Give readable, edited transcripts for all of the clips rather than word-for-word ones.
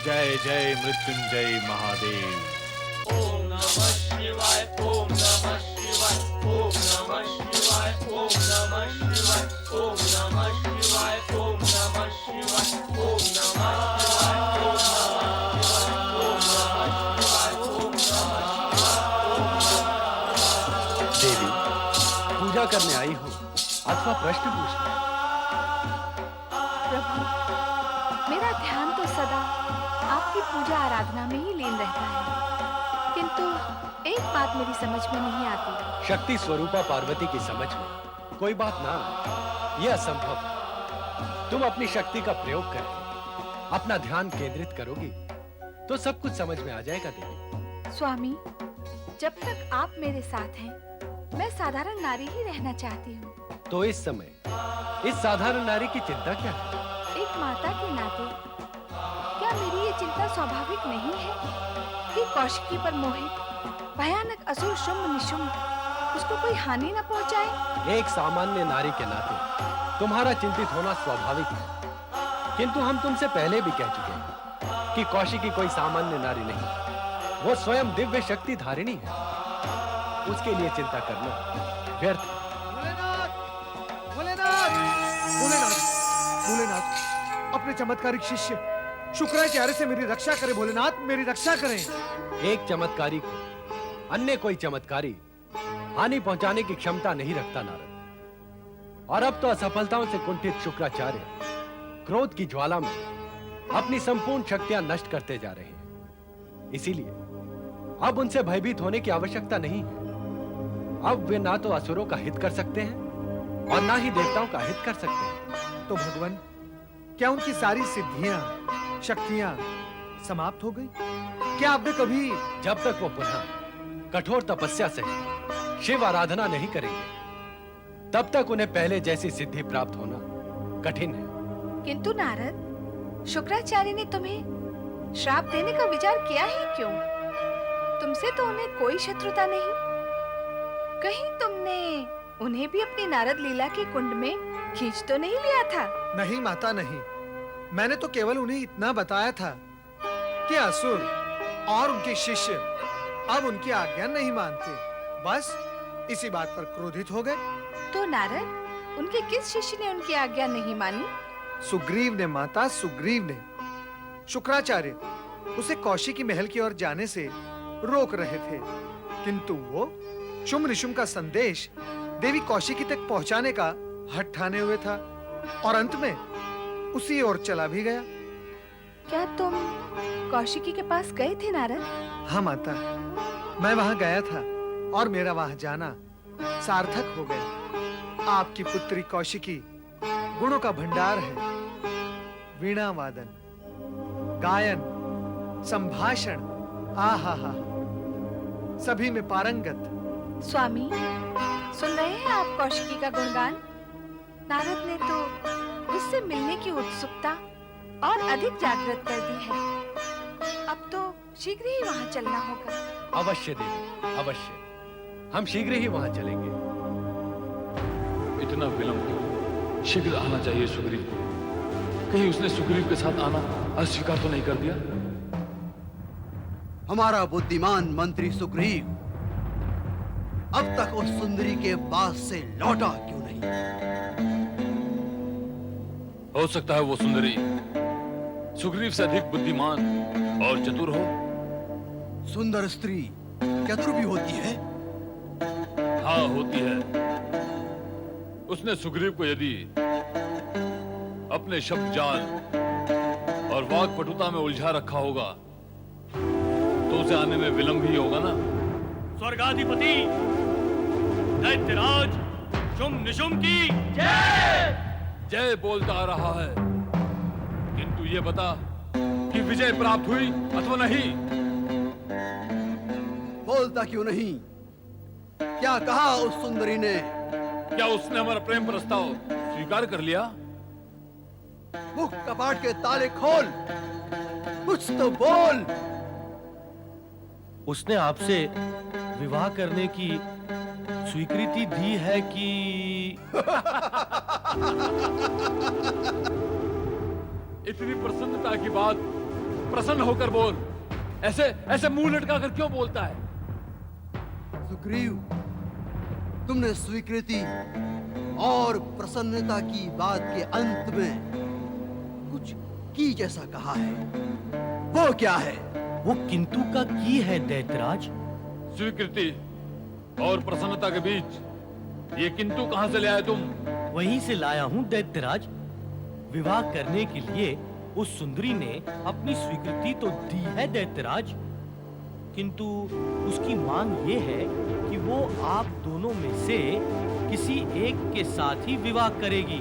जय जय मृत्युंजय महादेव। ओम नमः शिवाय, ओम नमः शिवाय, ओम नमः शिवाय, ओम नमः शिवाय, ओम नमः शिवाय, ओम नमः शिवाय, ओम नमः शिवाय, ओम नमः शिवाय, ओम नमः शिवाय। देवी, पूजा करने आई हो अथवा प्रश्न पूछने? प्रभु, मेरा ध्यान तो सदा आपकी पूजा आराधना में ही लीन रहता है, किंतु एक बात मेरी समझ में नहीं आती। शक्ति स्वरूपा पार्वती की समझ में कोई बात ना आए, यह असंभव है। तुम अपनी शक्ति का प्रयोग करके अपना ध्यान केंद्रित करोगी तो सब कुछ समझ में आ जाएगा देवी। स्वामी, जब तक आप मेरे साथ हैं, मैं साधारण नारी ही रहना चाहती हूँ। तो इस समय इस साधारण नारी की चिंता क्या है? एक माता के नाते क्या मेरी ये चिंता स्वाभाविक नहीं है कि कौशिकी पर मोहित भयानक असुर शुंभ निशुंभ उसको कोई हानि न पहुंचाए? एक सामान्य नारी के नाते तुम्हारा चिंतित होना स्वाभाविक है, किंतु हम तुमसे पहले भी कह चुके हैं कि कौशिकी कोई सामान्य नारी नहीं, वो स्वयं दिव्य शक्ति धारिणी है। उसके लिए चिंता करना व्यर्थ है। भोलेनाथ, भोलेनाथ, भोलेनाथ, अपने चमत्कारिक शिष्य शुक्राचार्य से मेरी रक्षा करें। भोलेनाथ, मेरी रक्षा करें। एक चमत्कारी को अन्य कोई चमत्कारी हानि पहुंचाने की क्षमता नहीं रखता नारद। और अब तो असफलताओं से कुंठित शुक्राचार्य क्रोध की ज्वाला में अपनी संपूर्ण शक्तियां नष्ट करते जा रहे हैं। इसीलिए अब उनसे भयभीत होने की आवश्यकता नहीं है। अब वे ना तो असुरों का हित कर सकते हैं और ना ही देवताओं का हित कर सकते हैं। तो भगवान, क्या उनकी सारी सिद्धियां, शक्तियां समाप्त हो गई? क्या आपने कभी... जब तक वो पुनः कठोर तपस्या से शिव आराधना नहीं करेंगे, तब तक उन्हें पहले जैसी सिद्धि प्राप्त होना कठिन है। किंतु नारद, शुक्राचार्य ने तुम्हें श्राप देने का विचार किया ही क्यों? तुमसे तो उन्हें कोई शत्रुता नहीं। कहीं तुमने उन्हें भी अपनी नारद लीला के कुंड में खींच तो नहीं लिया था? नहीं माता, नहीं। मैंने तो केवल उन्हें इतना बताया था कि असुर और उनके शिष्य अब उनकी आज्ञा नहीं मानते। बस इसी बात पर क्रोधित हो गए। तो नारद, उनके किस शिष्य ने उनकी आज्ञा नहीं मानी? सुग्रीव ने माता, सुग्रीव ने। शुक्राचार्य उसे कौशिकी महल की ओर जाने से रोक रहे थे, किंतु वो शुंभ निशुंभ का संदेश देवी कौशिकी तक पहुंचाने का हठ ठाने हुए था और अंत में उसी ओर चला भी गया। क्या तुम कौशिकी के पास गए थे नारद? हाँ माता, मैं वहां गया था और मेरा वहां जाना सार्थक हो गया। आपकी पुत्री कौशिकी गुणों का भंडार है। वीणा वादन, गायन, संभाषण, आहा हा, सभी में पारंगत। स्वामी, सुन रहे हैं आप कौशिकी का गुणगान? नारद ने तो उससे मिलने की उत्सुकता और अधिक जागृत कर दी है। अब तो शीघ्र ही वहां चलना होगा। अवश्य देवी, अवश्य। हम शीघ्र ही वहां चलेंगे। इतना विलंब क्यों? शीघ्र आना चाहिए सुग्रीव को। कहीं उसने सुग्रीव के साथ आना अस्वीकार तो नहीं कर दिया? हमारा बुद्धिमान मंत्री सुग्रीव अब तक उस सुंदरी के पास से लौटा क्यों नहीं? हो सकता है वो सुंदरी सुग्रीव से अधिक बुद्धिमान और चतुर हो। सुंदर स्त्री चतुर भी होती है? हाँ, होती है। उसने सुग्रीव को यदि अपने शब्द जाल और वाक पटुता में उलझा रखा होगा तो उसे आने में विलंब ही होगा ना। स्वर्गाधिपति दैत्यराज शुंभ निशुंभ की जय! जय बोलता आ रहा है, किंतु ये बता कि विजय प्राप्त हुई अथवा नहीं। बोलता क्यों नहीं? क्या कहा उस सुंदरी ने? क्या उसने हमारा प्रेम प्रस्ताव स्वीकार कर लिया? मुख कपाट के ताले खोल, कुछ तो बोल। उसने आपसे विवाह करने की स्वीकृति दी है कि... इतनी प्रसन्नता की बात प्रसन्न होकर बोल। ऐसे ऐसे मुंह लटका कर क्यों बोलता है? सुग्रीव, तुमने स्वीकृति और प्रसन्नता की बात के अंत में कुछ की जैसा कहा है, वो क्या है? वो किंतु का की है दैत्यराज। स्वीकृति और प्रसन्नता के बीच ये किंतु कहां से ले आए तुम? वहीं से लाया हूँ दैत्यराज। विवाह करने के लिए उस सुंदरी ने अपनी स्वीकृति तो दी है दैत्यराज, किंतु उसकी मांग ये है कि वो आप दोनों में से किसी एक के साथ ही विवाह करेगी।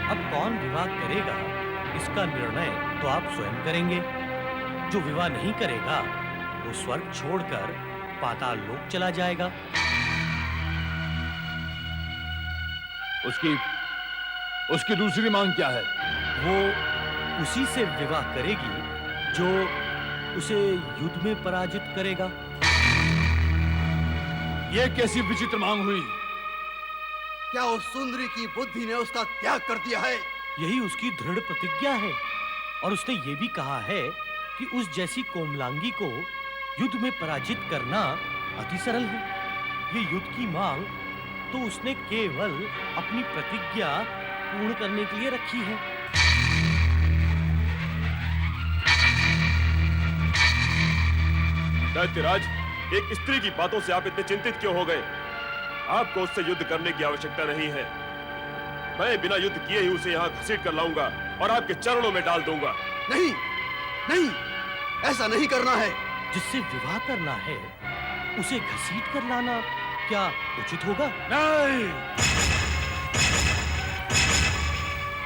अब कौन विवाह करेगा इसका निर्णय तो आप स्वयं करेंगे। जो विवाह नहीं करेगा वो स्वर्ग छोड़कर पाताल लोक चला जाएगा। उसकी दूसरी मांग क्या है? वो उसी से विवाह करेगी जो उसे युद्ध में पराजित करेगा। ये कैसी विचित्र मांग हुई? क्या उस सुंदरी की बुद्धि ने उसका त्याग कर दिया है? यही उसकी दृढ़ प्रतिज्ञा है, और उसने ये भी कहा है कि उस जैसी कोमलांगी को युद्ध में पराजित करना अति सरल है। ये युद्ध की मांग तो उसने केवल अपनी प्रतिज्ञा पूर्ण करने के लिए रखी है। दैत्यराज, एक स्त्री की बातों से आप इतने चिंतित क्यों हो गए? आपको उससे युद्ध करने की आवश्यकता नहीं है। मैं बिना युद्ध किए ही उसे यहाँ घसीट कर लाऊंगा और आपके चरणों में डाल दूंगा। नहीं, नहीं, ऐसा नहीं करना है। जिससे विवाह करना है उसे घसीट कर लाना क्या उचित होगा? नहीं!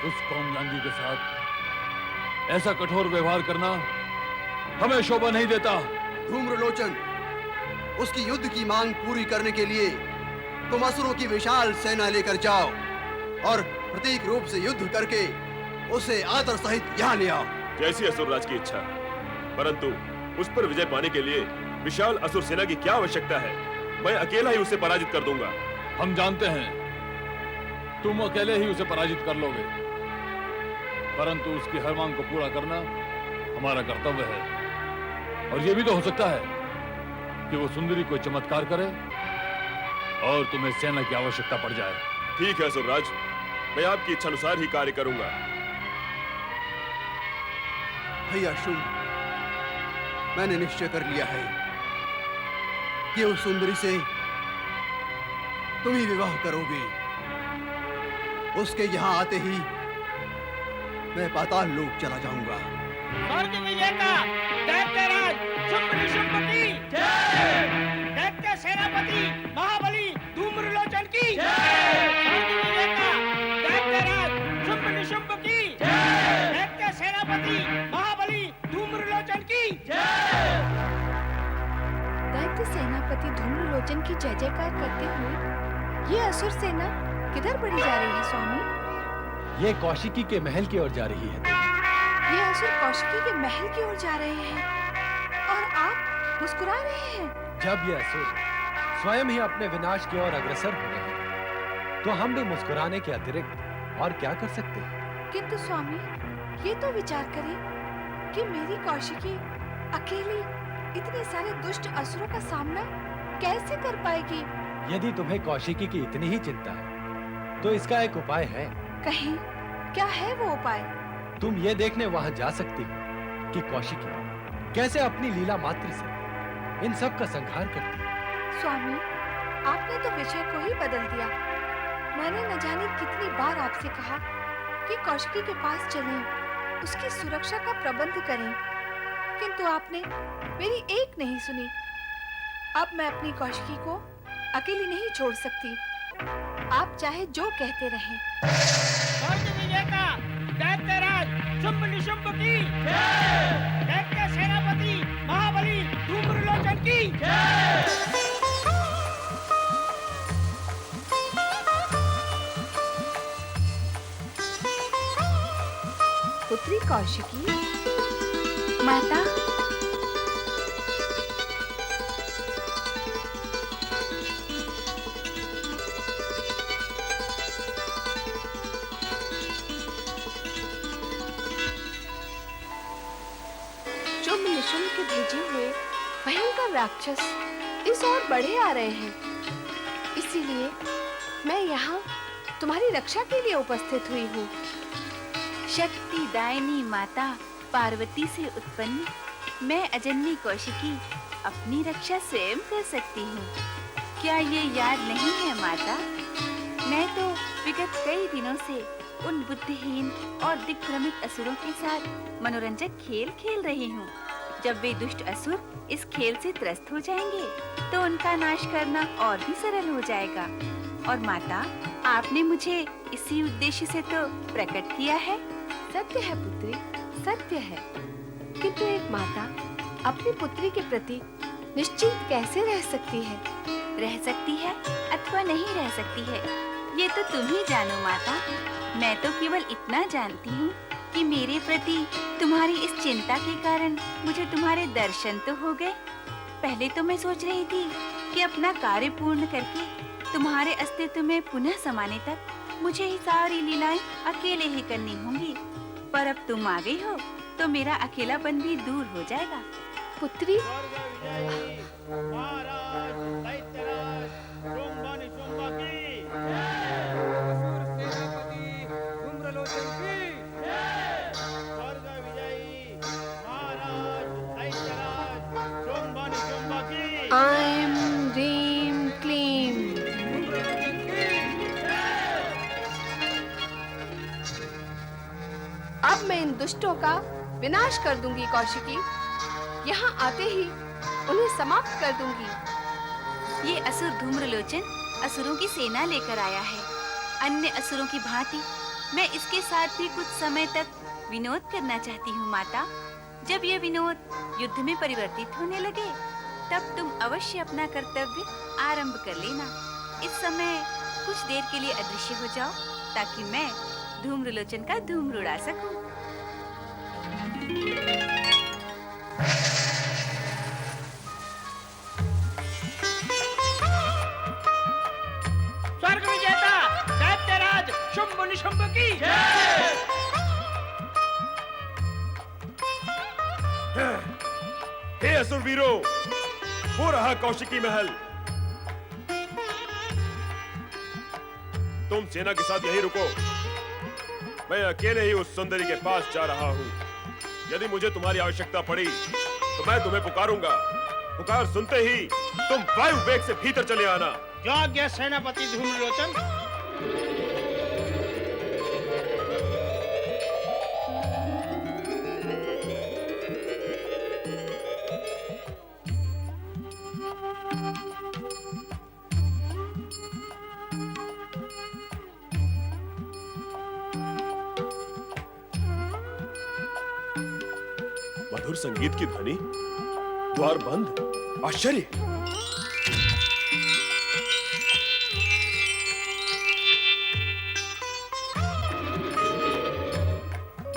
उस कोमलांगी के साथ ऐसा कठोर व्यवहार करना हमें शोभा नहीं देता। धूम्रलोचन, उसकी युद्ध की मांग पूरी करने के लिए तुम असुरों की विशाल सेना लेकर जाओ और प्रतीक रूप से युद्ध करके उसे आदर सहित यहाँ ले आओ। जैसी असुरराज की इच्छा, परंतु उस पर विजय पाने के लिए विशाल असुर सेना की क्या आवश्यकता है? मैं अकेला ही उसे पराजित कर दूंगा। हम जानते हैं तुम अकेले ही उसे पराजित कर लोगे, परंतु उसकी हर मांग को पूरा करना हमारा कर्तव्य है। और यह भी तो हो सकता है कि वो सुंदरी कोई चमत्कार करे और तुम्हें सेना की आवश्यकता पड़ जाए। ठीक है असुरराज, मैं आपकी इच्छा अनुसार ही कार्य करूंगा। भैया शुंभ, मैंने निश्चय कर लिया है कि उस सुंदरी से तुम ही विवाह करोगे। उसके यहाँ आते ही मैं पाताल लोक चला जाऊंगा। स्वर्ग विजेता दैत्यराज शुंभ निशुंभ की जय। दैत्य सेनापति महाबली धूम्रलोचन की जय। स्वर्ग विजेता दैत्यराज शुंभ निशुंभ की जय। दैत्य सेनापति महाबली धूम्रलोचन की जय। दैत्य सेनापति धूम्रलोचन की जय जयकार करते हुए ये असुर सेना किधर बढ़ी जा रही है स्वामी? ये कौशिकी के महल की ओर जा रही है देवी। ये असुर कौशिकी के महल की ओर जा रहे हैं और आप मुस्कुरा रहे हैं। जब ये असुर स्वयं ही अपने विनाश की ओर अग्रसर हो रहे हैं, तो हम भी मुस्कुराने के अतिरिक्त और क्या कर सकते हैं? किंतु स्वामी, ये तो विचार करें कि मेरी कौशिकी अकेली इतने सारे दुष्ट असुरों का सामना कैसे कर पाएगी? यदि तुम्हें कौशिकी की इतनी ही चिंता है, तो इसका एक उपाय है। कहीं क्या है वो उपाय? तुम ये देखने वहां जा सकती हो कि कौशिकी कैसे अपनी लीला मात्र से इन सब का संहार करती है। स्वामी, आपने तो विषय को ही बदल दिया। मैंने न जाने कितनी बार आपसे कहा कि कौशिकी के पास चलें, उसकी सुरक्षा का प्रबंध करें, किंतु आपने मेरी एक नहीं सुनी। अब मैं अपनी कौशिकी को अकेली नहीं छोड़ सकती। आप चाहे जो कहते रहें। स्वर्ग विजेता दैत्यराज शुंभ निशुंभ की जय। दैत्य सेनापति महाबली धूम्रलोचन की जय। पुत्री कौशिकी, माता, निशुम्भ के भेजे हुए भयंकर राक्षस इस ओर बढ़े आ रहे हैं। इसीलिए मैं यहाँ तुम्हारी रक्षा के लिए उपस्थित हुई हूँ। शक्ति दायिनी माता पार्वती से उत्पन्न मैं अजन्मी कौशिकी अपनी रक्षा स्वयं कर सकती हूँ। क्या ये याद नहीं है माता? मैं तो विगत कई दिनों से उन बुद्धिहीन और दिग्भ्रमित असुरों के साथ मनोरंजक खेल खेल रही हूँ। जब वे दुष्ट असुर इस खेल से त्रस्त हो जाएंगे तो उनका नाश करना और भी सरल हो जाएगा। और माता, आपने मुझे इसी उद्देश्य से तो प्रकट किया है। सत्य है पुत्री, सत्य है। किंतु एक माता अपनी पुत्री के प्रति निश्चिंत कैसे रह सकती है? रह सकती है अथवा नहीं रह सकती है, ये तो तुम ही जानो माता। मैं तो केवल इतना जानती हूँ कि मेरे प्रति तुम्हारी इस चिंता के कारण मुझे तुम्हारे दर्शन तो हो गए। पहले तो मैं सोच रही थी कि अपना कार्य पूर्ण करके तुम्हारे अस्तित्व में पुनः समाने तक मुझे ही सारी लीलाएं अकेले ही करनी होंगी, पर अब तुम आ गई हो तो मेरा अकेलापन भी दूर हो जाएगा। पुत्री, आइम रीम क्लीम। अब मैं इन दुष्टों का विनाश कर दूंगी कौशिकी। यहाँ आते ही उन्हें समाप्त कर दूंगी। ये असुर धूम्रलोचन असुरों की सेना लेकर आया है। अन्य असुरों की भांति मैं इसके साथ भी कुछ समय तक विनोद करना चाहती हूँ माता। जब ये विनोद युद्ध में परिवर्तित होने लगे तब तुम अवश्य अपना कर्तव्य आरंभ कर लेना। इस समय कुछ देर के लिए अदृश्य हो जाओ ताकि मैं धूम्रलोचन का धूम्र उड़ा सकूं। स्वर्ग विजेता दैत्यराज शुंभ निशुंभ की हे असुर वीरों, वो रहा कौशिकी महल। तुम सेना के साथ यहीं रुको, मैं अकेले ही उस सुंदरी के पास जा रहा हूँ। यदि मुझे तुम्हारी आवश्यकता पड़ी तो मैं तुम्हें पुकारूंगा। पुकार सुनते ही तुम वायु वेग से भीतर चले आना। योग्य सेनापति धूम्रलोचन। मधुर संगीत की ध्वनि, द्वार बंद, आश्चर्य।